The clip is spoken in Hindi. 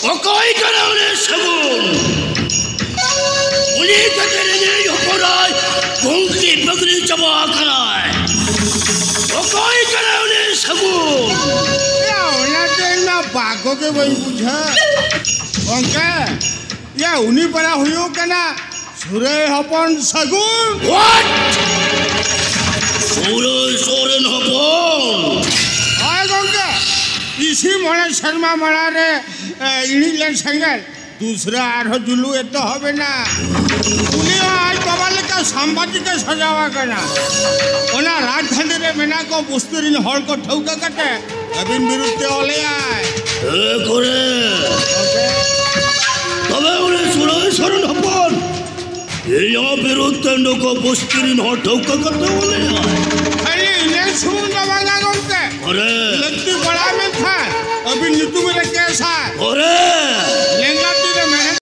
Okoy ka na ulit sagun. Uli ka na rin yung koray kung kipagrin sa mga kanay. Okoy ka na ulit sagun. Ya wala din na bago ke bhai bujha. Onka ya uni para huyo kana sure hapon sagun. What? Soren hapon. Ay gongka इसी मना शर्मा मना रे इनिलन संगल दूसरा आरो जुलू ए तो होबे ना उनी आज बाबा लेका संपादित के सजावा करना ओना राजधानी रे मेना को बुस्तुरिन हल को ठौका कटे अबिन विरुद्ध ओले आय करे तबे उनी सोरेन हपन एया विरुद्ध को बुस्तुरिन हल ठौका कटे ओले आय खाली इने सुन बाबा गंते अरे लगती बड़ा में था अभी नीतू में कैसा